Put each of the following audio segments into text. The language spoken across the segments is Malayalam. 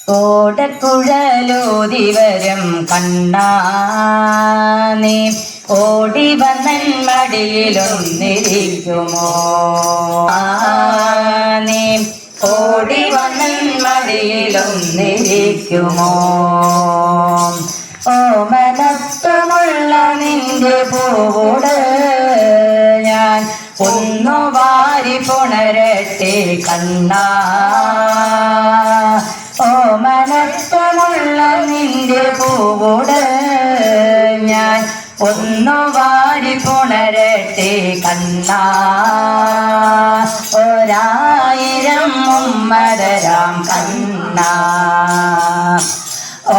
ഓടക്കുഴലൂതി വരും കണ്ണാ നീ ഓടി വന്നൻ മടിയിലൊന്നിരിക്കുമോ? നീ ഓടി വന്നൻ മടിയിലൊന്നിരിക്കുമോ? ഓമനത്വമുള്ള നിന്റെ പൂവോട് ഞാൻ ഒന്നു വാരി പുണരട്ടെ കണ്ണാ. ഓമനത്വമുള്ള നിന്റെ പൂവോട് ഞാൻ ഒന്നു വാരി പുണരട്ടെ കണ്ണാ. ഒരായിരം ഉമ്മതരാം കണ്ണാ.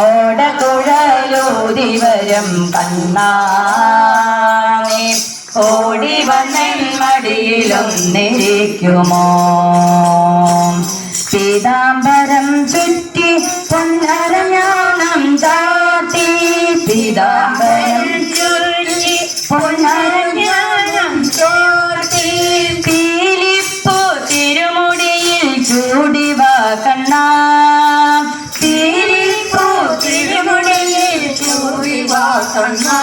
ഓടക്കുഴലൂതി വരും കണ്ണാ നീ ഓടി വന്നൻ മടിയിലൊന്നിരിക്കുമോ? പീതാംബരം ചുറ്റി പൊന്നരഞ്ഞാണം ചാത്തി. പീതാംബരം ചുറ്റി പൊന്നരഞ്ഞാണം ചാത്തി. പീലിപ്പൂ തിരുമുടിയിൽ ചൂടിവാ കണ്ണാ. പീലിപ്പൂ തിരുമുടിയിൽ ചൂടിവാ കണ്ണാ.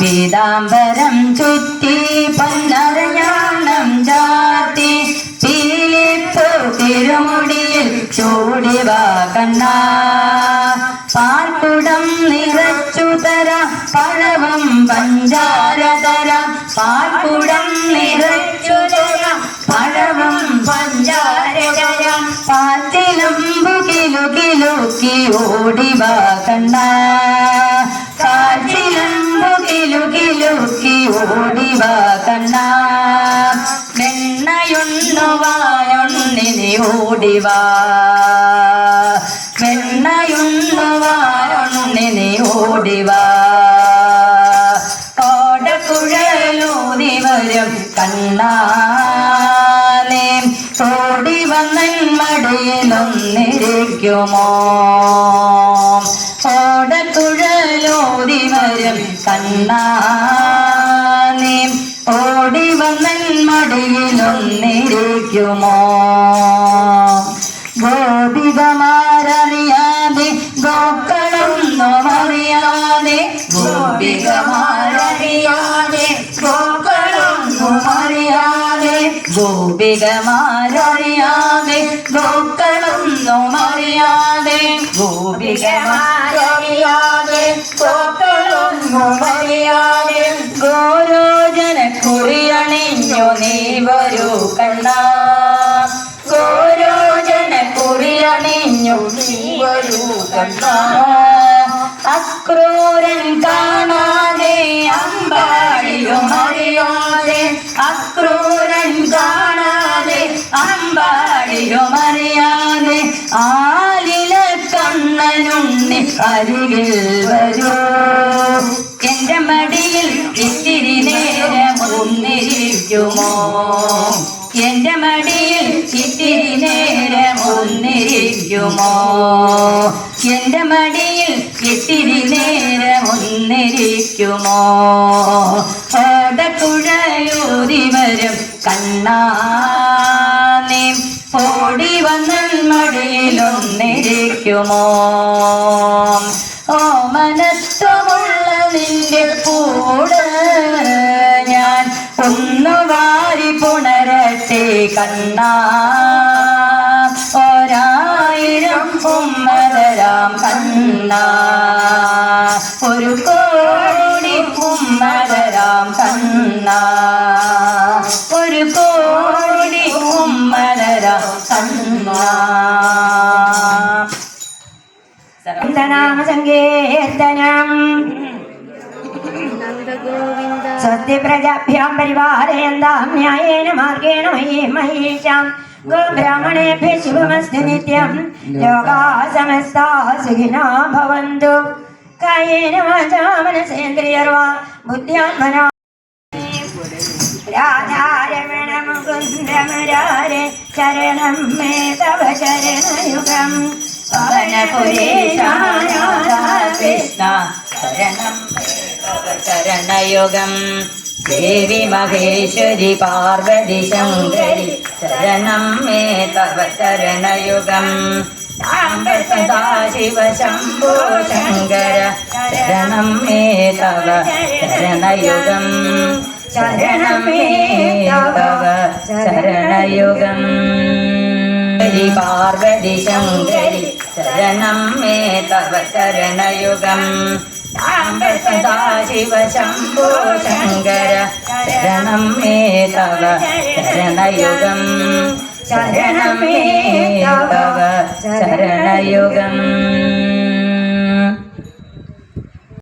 പീതാംബരം ചുറ്റി പൊന്നരഞ്ഞാണം ചാത്തി. പീലിപ്പൂ തിരുമുടിയിൽ ചൂടിവാ കണ്ണാ. പാൽക്കുടം നിറച്ചു തരാം പഴവും പഞ്ചാര തരാം. പാൽക്കുടം നിറച്ചു തരാം പഴവും പഞ്ചാര തരാം. കാറ്റിലമ്പു കിലുകിലുക്കി ഓടിവാ കണ്ണാ. കാറ്റിലമ്പു കിലുകിലുക്കി ഓടിവാ കണ്ണാ. വെണ്ണയുണ്ണുവായൊന്നിനി ഓടിവാ. വെണ്ണയുണ്ണുവായൊന്നിനി ഓടിവാ. ഓടക്കുഴലൂതി വരും കണ്ണാ നീ ഓടി വന്നൻ മടിയിലൊന്നിരിക്കുമോ? ഓടക്കുഴലൂതി വരും കണ്ണാ നീ ഓടി വന്നൻ മടിയിലൊന്നിരിക്കുമോ? ഗോപികമാരറിയാതെ ഗോക്കളൊന്നും അറിയാതെ. ഗോപികമാരറിയാതെ ഗോക്കളൊന്നും അറിയാതെ. ഗോപികമാരറിയാതെ ഗോക്കളൊന്നും അറിയാതെ. ഗോപികമാരറിയാതെ ഗോക്കളൊന്നും അറിയാതെ. ഗോരോജന കുറിയണിഞ്ഞു നീ വരൂ കണ്ണാ. ഗോരോജന കുറിയണിഞ്ഞു നീ വരൂ കണ്ണാ. അക്രൂരൻ കാണാതെ അമ്പാടിയും അറിയാതെ. അക്രൂരൻ കാണാതെ അമ്പാടിയും അറിയാതെ. ആലില കണ്ണനുണ്ണി അരികിൽ വരൂ. എന്റെ മടിയിൽ ഇത്തിരി നേരം ഒന്നിരിക്കുമോ? എന്റെ മടിയിൽ ഇത്തിരി നേരം ഒന്നിരിക്കുമോ? എന്റെ മടിയിൽ ഇത്തിരി നേരം ഒന്നിരിക്കുമോ? ഓടക്കുഴലൂതി വരും കണ്ണാ നീ ഓടി വന്നൻ മടിയിലൊന്നിരിക്കുമോ? ഓമനത്വമുള്ള നിന്റെ പൂട് ഞാൻ ഒന്നു വാരി പുണരട്ടെ കണ്ണാ. ഒരായിരം ഉമ്മതരാം കണ്ണാ. ഒരു കോടി ഉമ്മതരാം കണ്ണാ. ഒരു കോടി ഉമ്മതരാം കണ്ണാ. സങ്കീർത്തനം. സ്വസ്തി പ്രജാഭ്യാം പരിപാലയന്താം ന്യായേന മാർഗേണ മഹീഷാം. ഗോബ്രാഹ്മണേഭ്യഃ ശുഭമസ്തു നിത്യം. ലോകാഃ സമസ്താഃ സുഖിനോ ഭവന്തു. കായേന വാചാ മനസേന്ദ്രിയർവാ ബുദ്ധ്യാത്മനാ. രാധാരമണ മുകുന്ദ മുരാരേ ശരണം മേ തവ ശരണയുഗം. പവനപുരേശാ രാധാ കൃഷ്ണ ശരണം മേ തവ ശരണയുഗം. ദേവി മഹേശ്വരി പാർവതി ശങ്കരി ശരണം മേ തവ ചരണയുഗം സാംബ സദാശിവ ശംഭോ ശങ്കര ശരണം മേ തവ ചരണയുഗം ശരണം മേ തവ ചരണയുഗം പാർവതി ശങ്കരി ശരണം മേ തവ ചരണയുഗം സാംബ സദാശിവ ശംഭോ ശങ്കര ശരണം മേ തവ ചരണയുഗം ശരണം മേ തവ ചരണയുഗം